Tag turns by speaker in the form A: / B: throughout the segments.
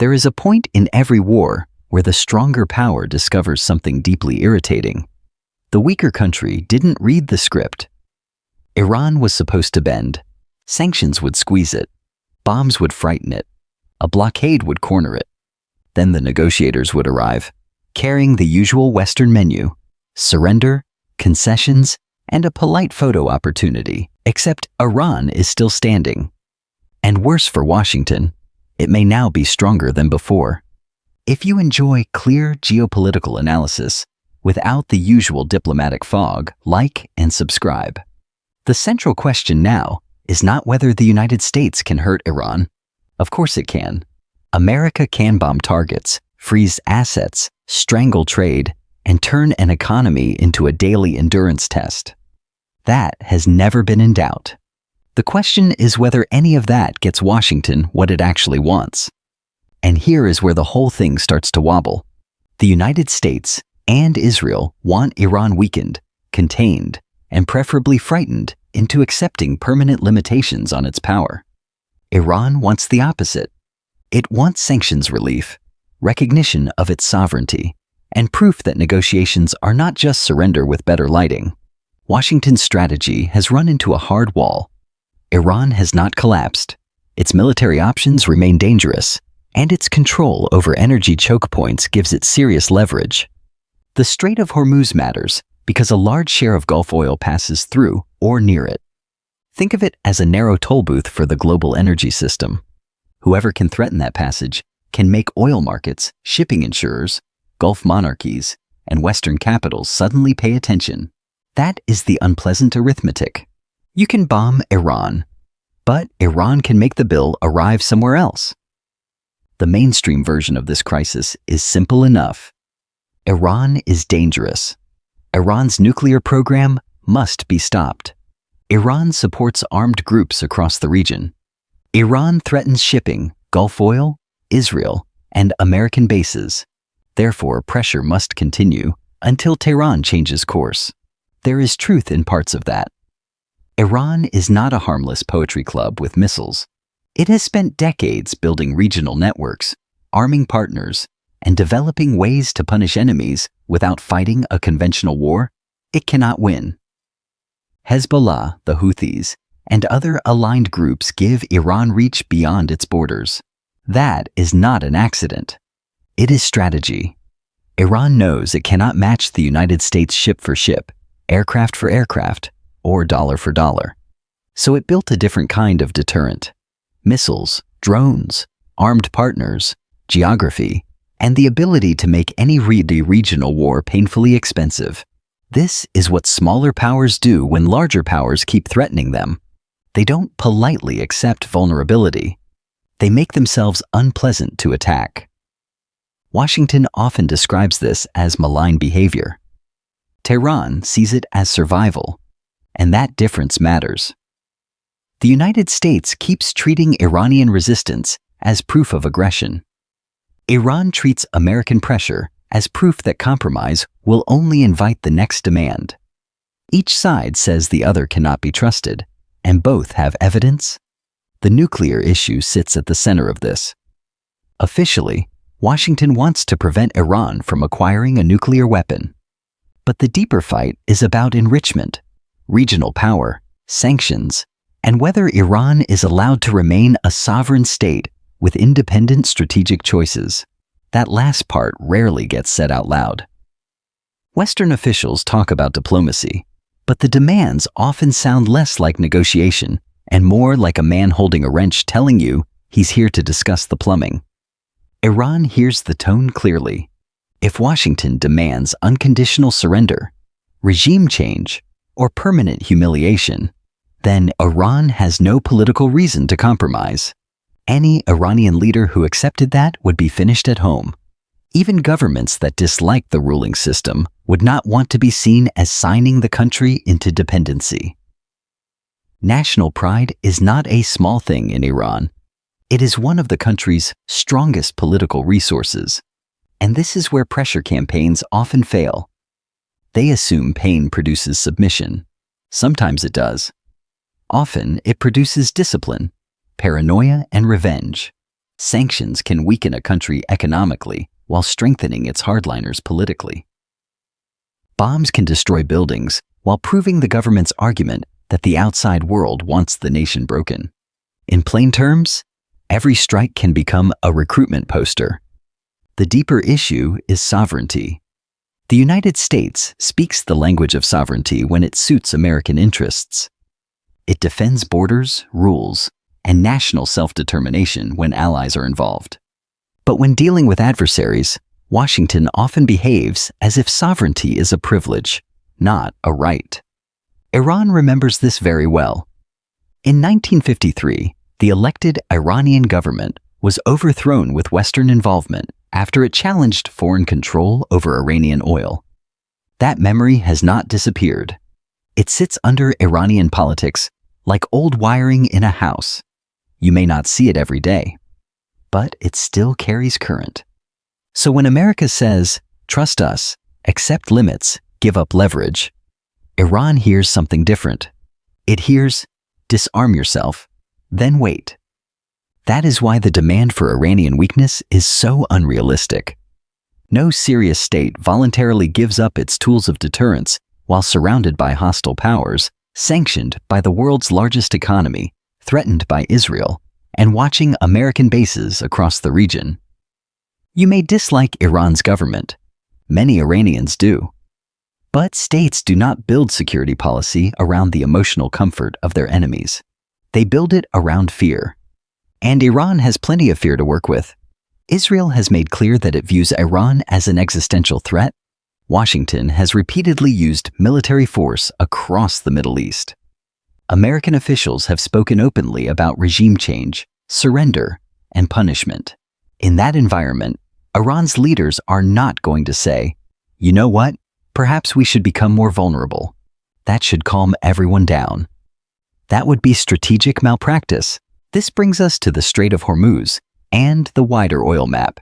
A: There is a point in every war where the stronger power discovers something deeply irritating. The weaker country didn't read the script. Iran was supposed to bend. Sanctions would squeeze it. Bombs would frighten it. A blockade would corner it. Then the negotiators would arrive, carrying the usual Western menu: surrender, concessions, and a polite photo opportunity. Except Iran is still standing. And worse for Washington, it may now be stronger than before. If you enjoy clear geopolitical analysis without the usual diplomatic fog, like and subscribe. The central question now is not whether the United States can hurt Iran. Of course it can. America can bomb targets, freeze assets, strangle trade, and turn an economy into a daily endurance test. That has never been in doubt. The question is whether any of that gets Washington what it actually wants. And here is where the whole thing starts to wobble. The United States and Israel want Iran weakened, contained, and preferably frightened into accepting permanent limitations on its power. Iran wants the opposite. It wants sanctions relief, recognition of its sovereignty, and proof that negotiations are not just surrender with better lighting. Washington's strategy has run into a hard wall. Iran has not collapsed. Its military options remain dangerous, and its control over energy choke points gives it serious leverage. The Strait of Hormuz matters because a large share of Gulf oil passes through or near it. Think of it as a narrow toll booth for the global energy system. Whoever can threaten that passage can make oil markets, shipping insurers, Gulf monarchies, and Western capitals suddenly pay attention. That is the unpleasant arithmetic. You can bomb Iran, but Iran can make the bill arrive somewhere else. The mainstream version of this crisis is simple enough. Iran is dangerous. Iran's nuclear program must be stopped. Iran supports armed groups across the region. Iran threatens shipping, Gulf oil, Israel, and American bases. Therefore, pressure must continue until Tehran changes course. There is truth in parts of that. Iran is not a harmless poetry club with missiles. It has spent decades building regional networks, arming partners, and developing ways to punish enemies without fighting a conventional war. It cannot win. Hezbollah, the Houthis, and other aligned groups give Iran reach beyond its borders. That is not an accident. It is strategy. Iran knows it cannot match the United States ship for ship, aircraft for aircraft, or dollar for dollar. So it built a different kind of deterrent. Missiles, drones, armed partners, geography, and the ability to make any regional war painfully expensive. This is what smaller powers do when larger powers keep threatening them. They don't politely accept vulnerability. They make themselves unpleasant to attack. Washington often describes this as malign behavior. Tehran sees it as survival, and that difference matters. The United States keeps treating Iranian resistance as proof of aggression. Iran treats American pressure as proof that compromise will only invite the next demand. Each side says the other cannot be trusted, and both have evidence. The nuclear issue sits at the center of this. Officially, Washington wants to prevent Iran from acquiring a nuclear weapon. But the deeper fight is about enrichment, regional power, sanctions, and whether Iran is allowed to remain a sovereign state with independent strategic choices. That last part rarely gets said out loud. Western officials talk about diplomacy, but the demands often sound less like negotiation and more like a man holding a wrench telling you he's here to discuss the plumbing. Iran hears the tone clearly. If Washington demands unconditional surrender, regime change, or permanent humiliation, then Iran has no political reason to compromise. Any Iranian leader who accepted that would be finished at home. Even governments that dislike the ruling system would not want to be seen as signing the country into dependency. National pride is not a small thing in Iran. It is one of the country's strongest political resources. And this is where pressure campaigns often fail. They assume pain produces submission. Sometimes it does. Often it produces discipline, paranoia, and revenge. Sanctions can weaken a country economically while strengthening its hardliners politically. Bombs can destroy buildings while proving the government's argument that the outside world wants the nation broken. In plain terms, every strike can become a recruitment poster. The deeper issue is sovereignty. The United States speaks the language of sovereignty when it suits American interests. It defends borders, rules, and national self-determination when allies are involved. But when dealing with adversaries, Washington often behaves as if sovereignty is a privilege, not a right. Iran remembers this very well. In 1953, the elected Iranian government was overthrown with Western involvement after it challenged foreign control over Iranian oil. That memory has not disappeared. It sits under Iranian politics like old wiring in a house. You may not see it every day, but it still carries current. So when America says, trust us, accept limits, give up leverage, Iran hears something different. It hears, disarm yourself, then wait. That is why the demand for Iranian weakness is so unrealistic. No serious state voluntarily gives up its tools of deterrence while surrounded by hostile powers, sanctioned by the world's largest economy, threatened by Israel, and watching American bases across the region. You may dislike Iran's government. Many Iranians do. But states do not build security policy around the emotional comfort of their enemies. They build it around fear. And Iran has plenty of fear to work with. Israel has made clear that it views Iran as an existential threat. Washington has repeatedly used military force across the Middle East. American officials have spoken openly about regime change, surrender, and punishment. In that environment, Iran's leaders are not going to say, you know what, perhaps we should become more vulnerable. That should calm everyone down. That would be strategic malpractice. This brings us to the Strait of Hormuz and the wider oil map.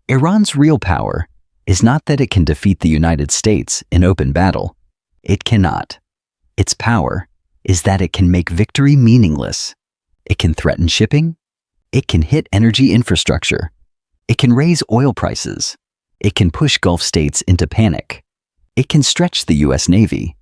A: Iran's real power is not that it can defeat the United States in open battle. It cannot. Its power is that it can make victory meaningless. It can threaten shipping. It can hit energy infrastructure. It can raise oil prices. It can push Gulf states into panic. It can stretch the U.S. Navy.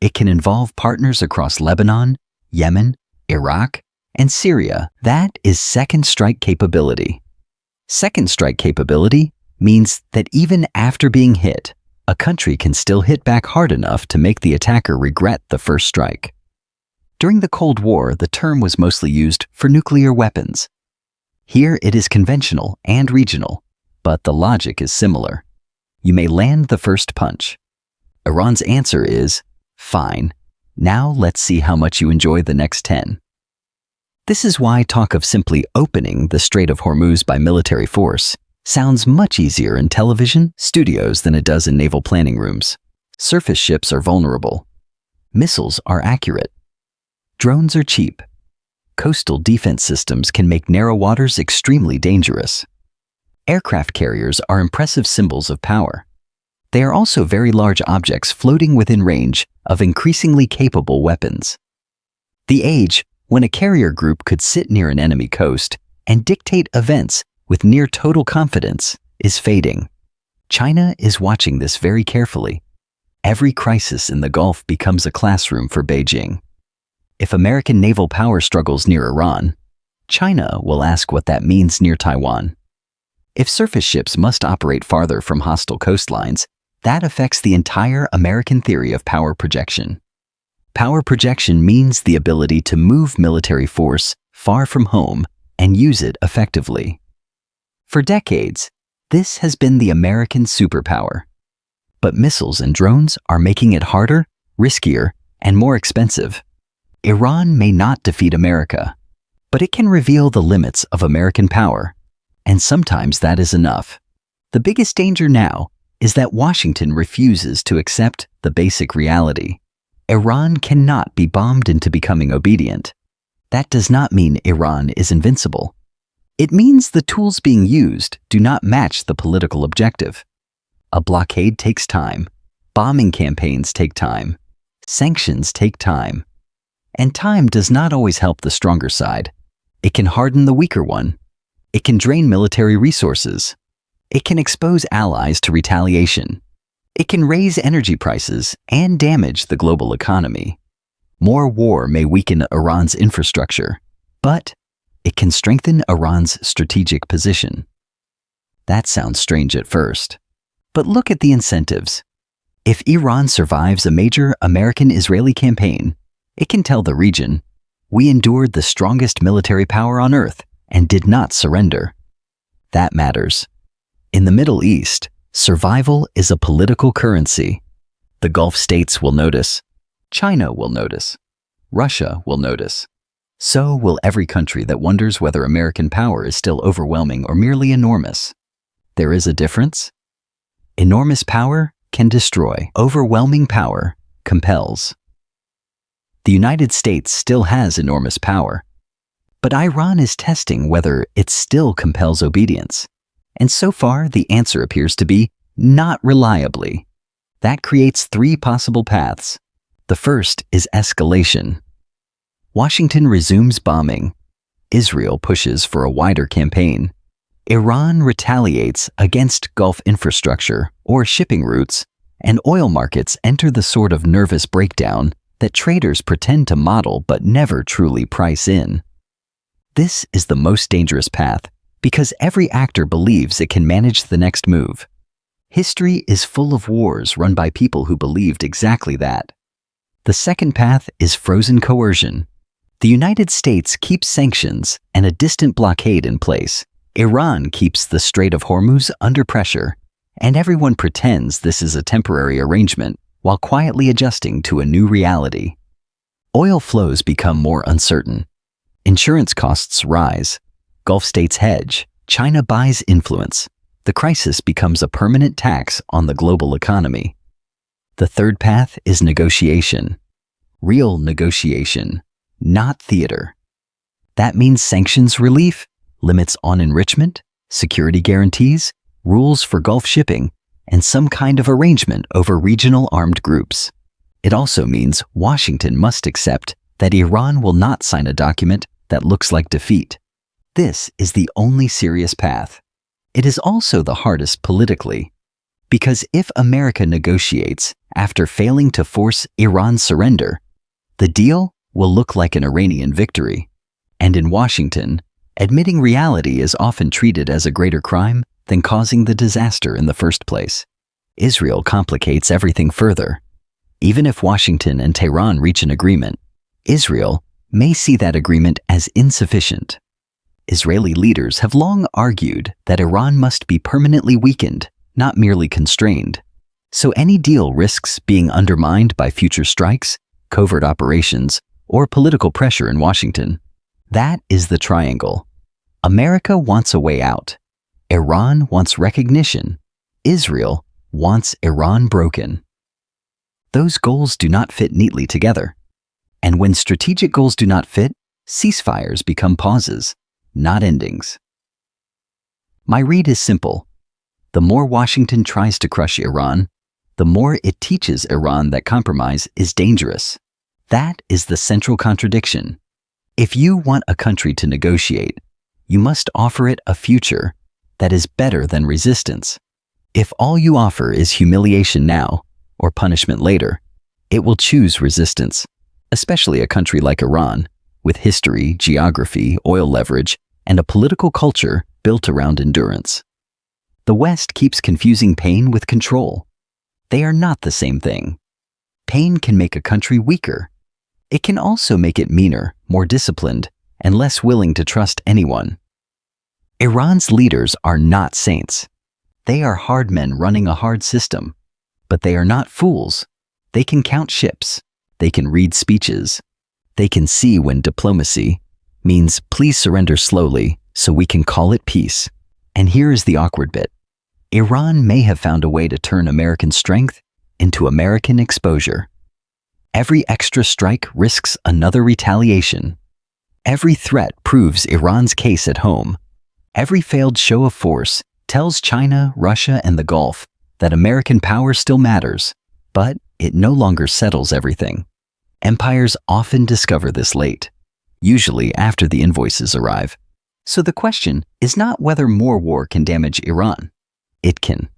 A: It can involve partners across Lebanon, Yemen, Iraq, and Syria. That is second strike capability. Second strike capability means that even after being hit, a country can still hit back hard enough to make the attacker regret the first strike. During the Cold War, the term was mostly used for nuclear weapons. Here it is conventional and regional, but the logic is similar. You may land the first punch. Iran's answer is, fine, now let's see how much you enjoy the next 10. This is why talk of simply opening the Strait of Hormuz by military force sounds much easier in television studios than it does in naval planning rooms. Surface ships are vulnerable. Missiles are accurate. Drones are cheap. Coastal defense systems can make narrow waters extremely dangerous. Aircraft carriers are impressive symbols of power. They are also very large objects floating within range of increasingly capable weapons. The age when a carrier group could sit near an enemy coast and dictate events with near total confidence is fading. China is watching this very carefully. Every crisis in the Gulf becomes a classroom for Beijing. If American naval power struggles near Iran, China will ask what that means near Taiwan. If surface ships must operate farther from hostile coastlines, that affects the entire American theory of power projection. Power projection means the ability to move military force far from home and use it effectively. For decades, this has been the American superpower. But missiles and drones are making it harder, riskier, and more expensive. Iran may not defeat America, but it can reveal the limits of American power, and sometimes that is enough. The biggest danger now is that Washington refuses to accept the basic reality. Iran cannot be bombed into becoming obedient. That does not mean Iran is invincible. It means the tools being used do not match the political objective. A blockade takes time. Bombing campaigns take time. Sanctions take time. And time does not always help the stronger side. It can harden the weaker one. It can drain military resources. It can expose allies to retaliation. It can raise energy prices and damage the global economy. More war may weaken Iran's infrastructure, but it can strengthen Iran's strategic position. That sounds strange at first, but look at the incentives. If Iran survives a major American-Israeli campaign, it can tell the region, "We endured the strongest military power on earth and did not surrender." That matters. In the Middle East, survival is a political currency. The Gulf states will notice. China will notice. Russia will notice. So will every country that wonders whether American power is still overwhelming or merely enormous. There is a difference. Enormous power can destroy. Overwhelming power compels. The United States still has enormous power, but Iran is testing whether it still compels obedience. And so far, the answer appears to be not reliably. That creates three possible paths. The first is escalation. Washington resumes bombing. Israel pushes for a wider campaign. Iran retaliates against Gulf infrastructure or shipping routes, and oil markets enter the sort of nervous breakdown that traders pretend to model but never truly price in. This is the most dangerous path because every actor believes it can manage the next move. History is full of wars run by people who believed exactly that. The second path is frozen coercion. The United States keeps sanctions and a distant blockade in place. Iran keeps the Strait of Hormuz under pressure, and everyone pretends this is a temporary arrangement while quietly adjusting to a new reality. Oil flows become more uncertain. Insurance costs rise. Gulf states hedge. China buys influence. The crisis becomes a permanent tax on the global economy. The third path is negotiation. Real negotiation, not theater. That means sanctions relief, limits on enrichment, security guarantees, rules for Gulf shipping, and some kind of arrangement over regional armed groups. It also means Washington must accept that Iran will not sign a document that looks like defeat. This is the only serious path. It is also the hardest politically, because if America negotiates after failing to force Iran's surrender, the deal will look like an Iranian victory. And in Washington, admitting reality is often treated as a greater crime than causing the disaster in the first place. Israel complicates everything further. Even if Washington and Tehran reach an agreement, Israel may see that agreement as insufficient. Israeli leaders have long argued that Iran must be permanently weakened, not merely constrained. So any deal risks being undermined by future strikes, covert operations, or political pressure in Washington. That is the triangle. America wants a way out. Iran wants recognition. Israel wants Iran broken. Those goals do not fit neatly together. And when strategic goals do not fit, ceasefires become pauses, not endings. My read is simple. The more Washington tries to crush Iran, the more it teaches Iran that compromise is dangerous. That is the central contradiction. If you want a country to negotiate, you must offer it a future that is better than resistance. If all you offer is humiliation now or punishment later, it will choose resistance, especially a country like Iran, with history, geography, oil leverage, and a political culture built around endurance. The West keeps confusing pain with control. They are not the same thing. Pain can make a country weaker. It can also make it meaner, more disciplined, and less willing to trust anyone. Iran's leaders are not saints. They are hard men running a hard system. But they are not fools. They can count ships. They can read speeches. They can see when diplomacy means please surrender slowly so we can call it peace. And here is the awkward bit. Iran may have found a way to turn American strength into American exposure. Every extra strike risks another retaliation. Every threat proves Iran's case at home. Every failed show of force tells China, Russia, and the Gulf that American power still matters, but it no longer settles everything. Empires often discover this late, usually after the invoices arrive. So the question is not whether more war can damage Iran. It can.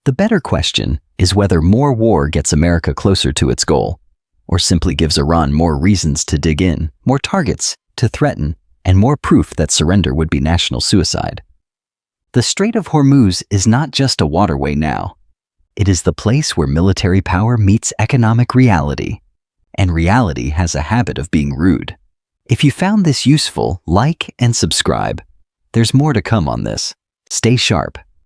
A: The better question is whether more war gets America closer to its goal, or simply gives Iran more reasons to dig in, more targets to threaten, and more proof that surrender would be national suicide. The Strait of Hormuz is not just a waterway now. It is the place where military power meets economic reality, and reality has a habit of being rude. If you found this useful, like and subscribe. There's more to come on this. Stay sharp.